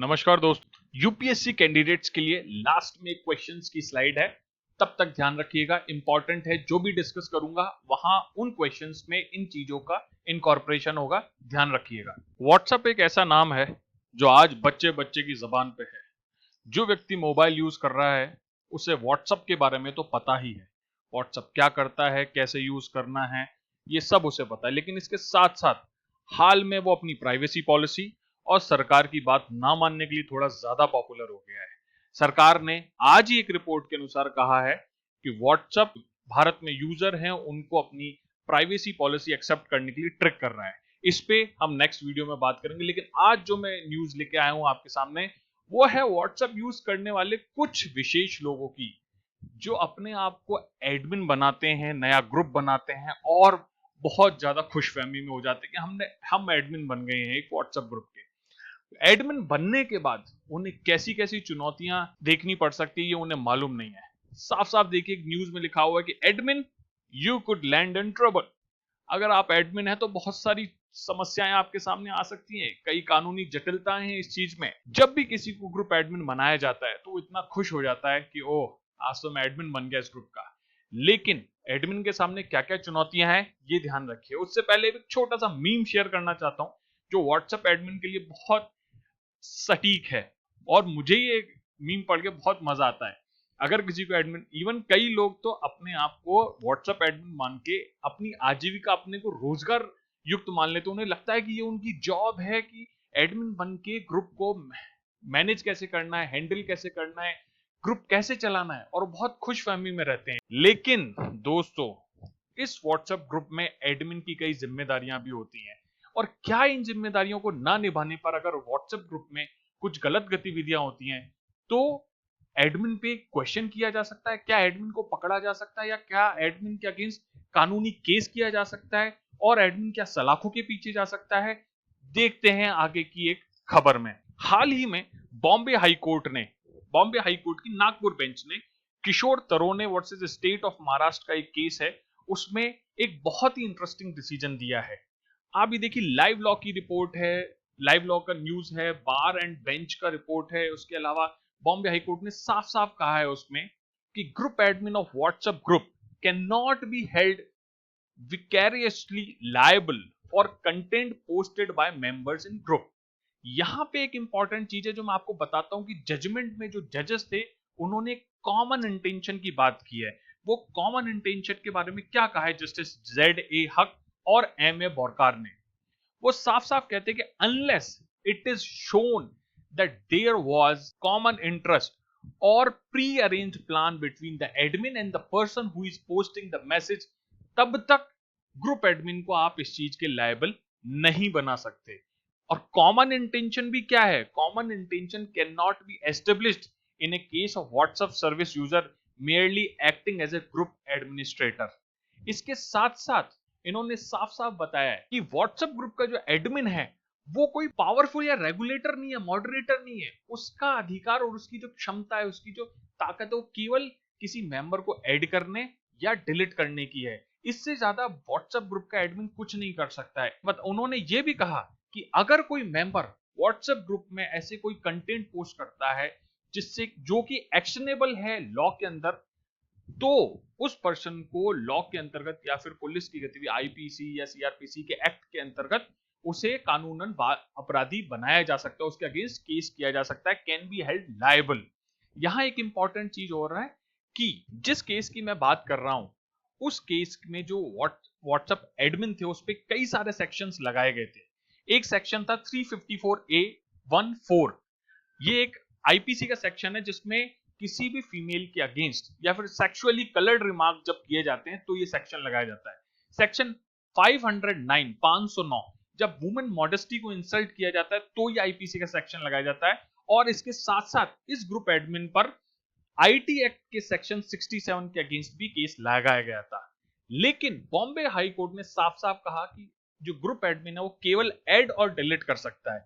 नमस्कार दोस्तों, UPSC candidates के लिए लास्ट में क्वेश्चंस की स्लाइड है। तब तक ध्यान रखिएगा, इंपॉर्टेंट है। जो भी डिस्कस करूंगा वहां उन क्वेश्चंस में इन चीजों का इनकॉर्पोरेशन होगा, ध्यान रखिएगा। व्हाट्सएप एक ऐसा नाम है जो आज बच्चे बच्चे की जबान पे है। जो व्यक्ति मोबाइल यूज कर रहा है उसे व्हाट्सएप के बारे में तो पता ही है। व्हाट्सएप क्या करता है, कैसे यूज करना है, ये सब उसे पता है। लेकिन इसके साथ साथ हाल में वो अपनी प्राइवेसी पॉलिसी और सरकार की बात ना मानने के लिए थोड़ा ज्यादा पॉपुलर हो गया है। सरकार ने आज ही एक रिपोर्ट के अनुसार कहा है कि व्हाट्सएप भारत में यूजर हैं उनको अपनी प्राइवेसी पॉलिसी एक्सेप्ट करने के लिए ट्रिक कर रहा है। इस पे हम नेक्स्ट वीडियो में बात करेंगे। लेकिन आज जो मैं न्यूज लेके आया हूं आपके सामने, वो है व्हाट्सएप यूज करने वाले कुछ विशेष लोगों की, जो अपने आप को एडमिन बनाते हैं, नया ग्रुप बनाते हैं और बहुत ज्यादा खुशफहमी में हो जाते हैं कि हम एडमिन बन गए हैं एक व्हाट्सएप ग्रुप के। एडमिन बनने के बाद उन्हें कैसी कैसी चुनौतियां देखनी पड़ सकती है ये उन्हें मालूम नहीं है। साफ साफ देखिए, न्यूज में लिखा हुआ है कि admin you could land in trouble. अगर आप एडमिन है तो बहुत सारी समस्याएं आपके सामने आ सकती हैं, कई कानूनी जटिलताएं हैं इस चीज में। जब भी किसी को ग्रुप एडमिन बनाया जाता है तो वो इतना खुश हो जाता है कि ओह, आज तो मैं एडमिन बन गया इस ग्रुप का। लेकिन एडमिन के सामने क्या क्या चुनौतियां हैं ये ध्यान रखिए। उससे पहले एक छोटा सा मीम शेयर करना चाहता हूं जो व्हाट्सएप एडमिन के लिए बहुत सटीक है और मुझे ये मीम पढ़ के बहुत मजा आता है। अगर किसी को एडमिन, इवन कई लोग तो अपने आप को व्हाट्सएप एडमिन मान के अपनी आजीविका, अपने को रोजगार युक्त मान लेते, उन्हें लगता है कि ये उनकी जॉब है कि एडमिन बन के ग्रुप को मैनेज कैसे करना है, हैंडल कैसे करना है, ग्रुप कैसे चलाना है, और बहुत खुश फहमी में रहते हैं। लेकिन दोस्तों, इस व्हाट्सएप ग्रुप में एडमिन की कई जिम्मेदारियां भी होती हैं। और क्या इन जिम्मेदारियों को ना निभाने पर अगर व्हाट्सएप ग्रुप में कुछ गलत गतिविधियां होती हैं तो एडमिन पे क्वेश्चन किया जा सकता है? क्या एडमिन को पकड़ा जा सकता है, या क्या एडमिन के अगेंस्ट कानूनी केस किया जा सकता है, और एडमिन क्या सलाखों के पीछे जा सकता है? देखते हैं आगे की एक खबर में। हाल ही में बॉम्बे हाई कोर्ट की नागपुर बेंच ने किशोर तरोने वर्सेस स्टेट ऑफ महाराष्ट्र का एक केस है, उसमें एक बहुत ही इंटरेस्टिंग डिसीजन दिया है। आप ये देखिए, लाइव लॉ की रिपोर्ट है, लाइव लॉ का न्यूज है, बार एंड बेंच का रिपोर्ट है। उसके अलावा बॉम्बे हाई कोर्ट ने साफ साफ कहा है उसमें कि group admin of WhatsApp group can not be held vicariously liable for content posted by members in group. यहां पे एक इंपॉर्टेंट चीज है जो मैं आपको बताता हूं कि जजमेंट में जो जजेस थे उन्होंने कॉमन इंटेंशन की बात की है। वो कॉमन इंटेंशन के बारे में क्या कहा है जस्टिस जेड ए हक और एम ए बोरकार ने? वो साफ साफ कहते हैं कि unless it is shown that there was common interest और pre arranged plan between the admin and the person who is posting the message, तब तक ग्रुप एडमिन को आप इस चीज के लायबल नहीं बना सकते। और कॉमन इंटेंशन भी क्या है? Common intention can not B established in A case of WhatsApp service user merely acting as a group administrator। इसके साथ साथ इन्होंने साफ साफ बताया है कि व्हाट्सएप ग्रुप का जो एडमिन है वो कोई पावरफुल या रेगुलेटर नहीं है, मॉडरेटर नहीं है। उसका अधिकार और उसकी जो क्षमता है, उसकी जो ताकत है, वो केवल किसी मेंबर को ऐड करने या डिलीट करने की है। इससे ज्यादा व्हाट्सएप ग्रुप का एडमिन कुछ नहीं कर सकता है। बट उन्होंने ये भी कहा कि अगर कोई मेंबर व्हाट्सएप ग्रुप में ऐसे कोई कंटेंट पोस्ट करता है जिससे जो कि एक्शनेबल है लॉ के अंदर, तो उस पर्सन को लॉ के अंतर्गत या फिर पुलिस की गतिविधि आईपीसी या सीआरपीसी के एक्ट के अंतर्गत उसे कानूनन अपराधी बनाया जा सकता है, उसके अगेंस्ट केस किया जा सकता है, कैन बी हेल्ड लायबल। यहां एक इंपॉर्टेंट चीज हो रहा है कि जिस केस की मैं बात कर रहा हूं उस केस में जो व्हाट्सएप एडमिन थे उस पर कई सारे सेक्शंस लगाए गए थे। एक सेक्शन था 354A14। ये एक आईपीसी का सेक्शन है जिसमें किसी भी फीमेल के अगेंस्ट या फिर सेक्सुअली कलर्ड रिमार्क जब किए जाते हैं तो ये सेक्शन लगाया जाता है। सेक्शन 509 जब वुमेन मॉडेस्टी को इंसल्ट किया जाता है तो ये आईपीसी का सेक्शन लगाया जाता है। और इसके साथ साथ इस ग्रुप एडमिन पर आईटी एक्ट के सेक्शन 67 के अगेंस्ट भी केस लगाया गया था। लेकिन बॉम्बे हाई कोर्ट ने साफ साफ कहा कि जो ग्रुप एडमिन है वो केवल ऐड और डिलीट कर सकता है,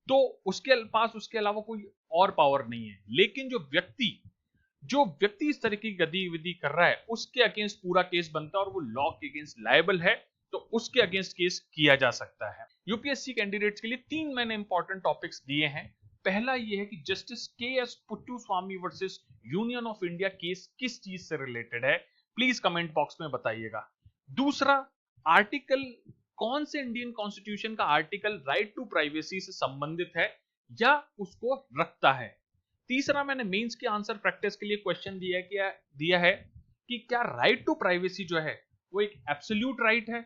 तो उसके पास उसके अलावा कोई और पावर नहीं है। लेकिन जो व्यक्ति इस तरह की गतिविधि कर रहा है उसके अगेंस्ट पूरा केस बनता है और वो लॉ के अगेंस्ट लायबल है, तो उसके अगेंस्ट केस किया जा सकता है। यूपीएससी कैंडिडेट्स के लिए 3 मैंने इंपॉर्टेंट टॉपिक्स दिए हैं पहला ये है कि जस्टिस के S Puttaswamy versus union of India case किस चीज से रिलेटेड है, प्लीज कमेंट बॉक्स में बताइएगा। दूसरा, आर्टिकल कौन से इंडियन कॉन्स्टिट्यूशन का आर्टिकल राइट टू प्राइवेसी से संबंधित है या उसको रखता है। तीसरा, मैंने मेंस के आंसर प्रैक्टिस के लिए क्वेश्चन दिया है कि क्या राइट टू प्राइवेसी जो है वो एक एब्सोल्यूट राइट है,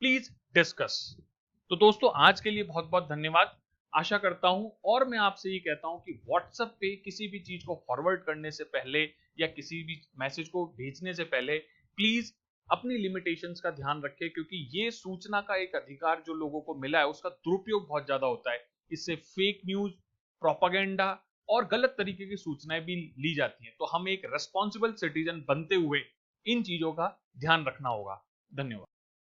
प्लीज डिस्कस। तो दोस्तों आज के लिए बहुत बहुत धन्यवाद। आशा करता हूं और मैं आपसे ये कहता हूं कि व्हाट्सएप पे किसी भी चीज को फॉरवर्ड करने से पहले या किसी भी मैसेज को भेजने से पहले प्लीज अपनी लिमिटेशंस का ध्यान रखें, क्योंकि ये सूचना का एक अधिकार जो लोगों को मिला है उसका दुरुपयोग बहुत ज्यादा होता है। इससे फेक न्यूज, प्रोपागेंडा और गलत तरीके की सूचनाएं भी ली जाती हैं। तो हमें एक रेस्पॉन्सिबल सिटीजन बनते हुए इन चीजों का ध्यान रखना होगा। धन्यवाद।